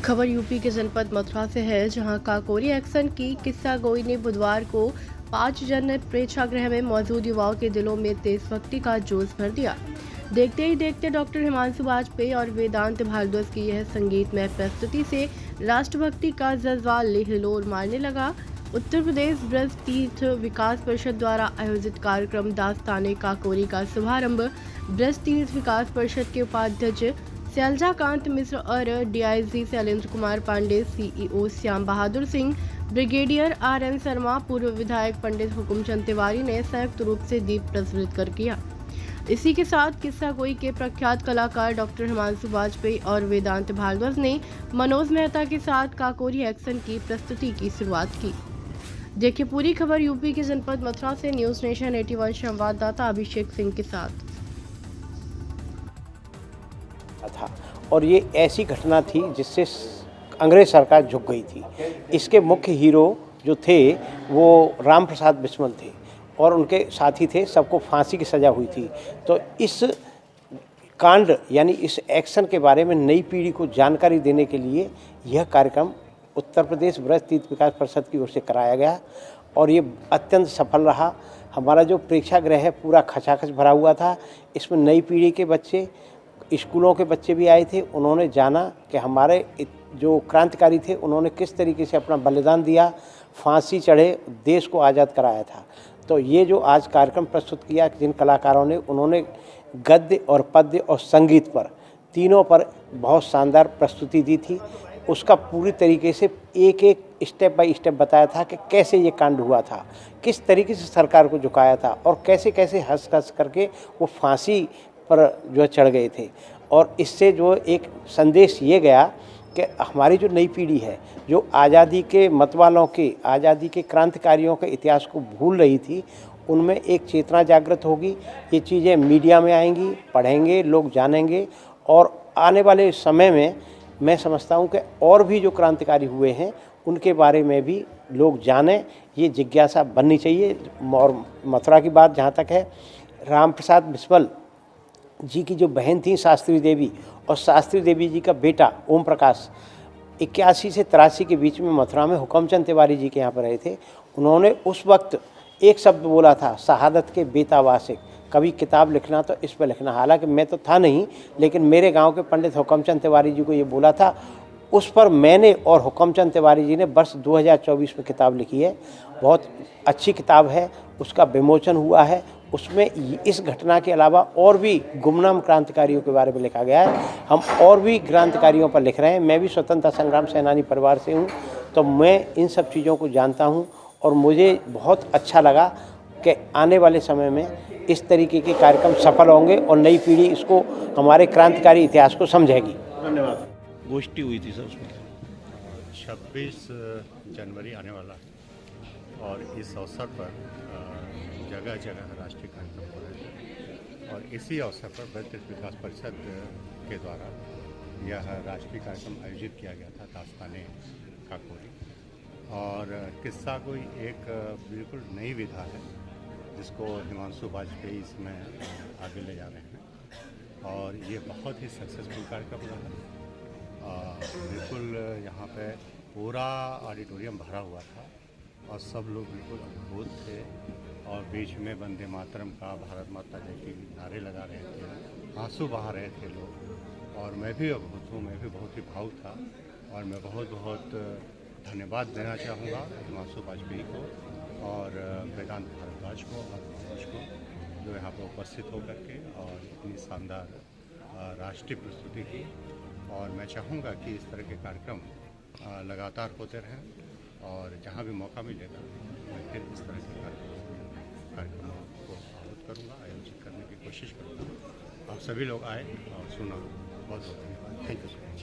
खबर यूपी के जनपद मथुरा से है, जहां काकोरी एक्शन की किस्सा गोई ने बुधवार को 5 जन प्रेक्षागृह में मौजूद युवाओं के दिलों में देशभक्ति का जोश भर दिया। देखते ही देखते डॉक्टर हिमांशु वाजपेयी और वेदांत भारद्वाज की यह संगीतमय प्रस्तुति से राष्ट्रभक्ति का जज्बा हिलोर मारने लगा। उत्तर प्रदेश ब्रज तीर्थ विकास परिषद द्वारा आयोजित कार्यक्रम दास्ताने काकोरी का शुभारंभ ब्रज तीर्थ विकास परिषद के उपाध्यक्ष शैलजा कांत मिश्र और DIG Shailendra Kumar Pandey, CEO Shyam Bahadur Singh, brigadier RN Sharma, पूर्व विधायक पंडित हुकुमचंद तिवारी ने संयुक्त रूप से दीप प्रज्वलित कर किया। इसी के साथ किस्सा गोई के प्रख्यात कलाकार डॉक्टर हिमांशु वाजपेयी और वेदांत भारद्वाज ने मनोज मेहता के साथ काकोरी एक्शन की प्रस्तुति की शुरुआत की। देखिए पूरी खबर यूपी के जनपद मथुरा से न्यूज नेशन 81 संवाददाता अभिषेक सिंह के साथ। था और ये ऐसी घटना थी जिससे अंग्रेज सरकार झुक गई थी। इसके मुख्य हीरो जो थे वो राम प्रसाद बिस्मिल थे और उनके साथी थे, सबको फांसी की सज़ा हुई थी। तो इस कांड यानी इस एक्शन के बारे में नई पीढ़ी को जानकारी देने के लिए यह कार्यक्रम उत्तर प्रदेश ब्रज तीर्थ विकास परिषद की ओर से कराया गया और ये अत्यंत सफल रहा। हमारा जो प्रेक्षागृह है पूरा खचाखच भरा हुआ था। इसमें नई पीढ़ी के बच्चे, स्कूलों के बच्चे भी आए थे। उन्होंने जाना कि हमारे जो क्रांतिकारी थे उन्होंने किस तरीके से अपना बलिदान दिया, फांसी चढ़े, देश को आज़ाद कराया था। तो ये जो आज कार्यक्रम प्रस्तुत किया जिन कलाकारों ने, उन्होंने गद्य और पद्य और संगीत पर तीनों पर बहुत शानदार प्रस्तुति दी थी। उसका पूरी तरीके से एक एक स्टेप बाय स्टेप बताया था कि कैसे ये कांड हुआ था, किस तरीके से सरकार को झुकाया था और कैसे कैसे हंस हंस करके वो फांसी पर जो चढ़ गए थे। और इससे जो एक संदेश ये गया कि हमारी जो नई पीढ़ी है जो आज़ादी के मतवालों के, आज़ादी के क्रांतिकारियों के इतिहास को भूल रही थी, उनमें एक चेतना जागृत होगी। ये चीज़ें मीडिया में आएंगी, पढ़ेंगे, लोग जानेंगे और आने वाले समय में मैं समझता हूँ कि और भी जो क्रांतिकारी हुए हैं उनके बारे में भी लोग जानें। ये जिज्ञासा बननी चाहिए। और मथुरा की बात जहाँ तक है, राम प्रसाद बिस्मिल जी की जो बहन थी शास्त्री देवी और शास्त्री देवी जी का बेटा ओम प्रकाश 81 से 83 के बीच में मथुरा में हुकुमचंद तिवारी जी के यहाँ पर रहे थे। उन्होंने उस वक्त एक शब्द बोला था, शहादत के बेतावासिक, कभी किताब लिखना तो इस पर लिखना। हालांकि मैं तो था नहीं, लेकिन मेरे गांव के पंडित हुकुमचंद तिवारी जी को ये बोला था। उस पर मैंने और हुकुमचंद तिवारी जी ने वर्ष 2024 में किताब लिखी है। बहुत अच्छी किताब है, उसका विमोचन हुआ है। उसमें इस घटना के अलावा और भी गुमनाम क्रांतिकारियों के बारे में लिखा गया है। हम और भी क्रांतिकारियों पर लिख रहे हैं। मैं भी स्वतंत्रता संग्राम सेनानी परिवार से हूँ, तो मैं इन सब चीज़ों को जानता हूँ और मुझे बहुत अच्छा लगा कि आने वाले समय में इस तरीके के कार्यक्रम सफल होंगे और नई पीढ़ी इसको, हमारे क्रांतिकारी इतिहास को समझेगी। धन्यवाद। गोष्ठी हुई थी सर उसमें। 26 जनवरी आने वाला है और इस अवसर पर जगह जगह राष्ट्रीय कार्यक्रम हो रहे हैं और इसी अवसर पर ब्रज तीर्थ विकास परिषद के द्वारा यह राष्ट्रीय कार्यक्रम आयोजित किया गया था दास्ताने काकोरी। और किस्सा कोई एक बिल्कुल नई विधा है जिसको हिमांशु वाजपेयी इसमें आगे ले जा रहे हैं और ये बहुत ही सक्सेसफुल कार्यक्रम रहा। बिल्कुल यहाँ पे पूरा ऑडिटोरियम भरा हुआ था और सब लोग बिल्कुल अद्भुत थे और बीच में वंदे मातरम का, भारत माता जय की नारे लगा रहे थे, आंसू बहा रहे थे लोग। और मैं भी अद्भुत हूँ, मैं भी बहुत ही भावुक था और मैं बहुत बहुत धन्यवाद देना चाहूँगा हिमांशु वाजपेयी को और वेदांत भारद्वाज को और मनोज को, जो यहाँ पर उपस्थित होकर के और इतनी शानदार राष्ट्रीय प्रस्तुति की। और मैं चाहूँगा कि इस तरह के कार्यक्रम लगातार होते रहें और जहाँ भी मौका मिलेगा मैं फिर इस तरह के कार्यक्रमों को आहूत करूँगा, आयोजित करने की कोशिश करूँगा। आप सभी लोग आए और सुना। बहुत बहुत धन्यवाद। Thank you so much.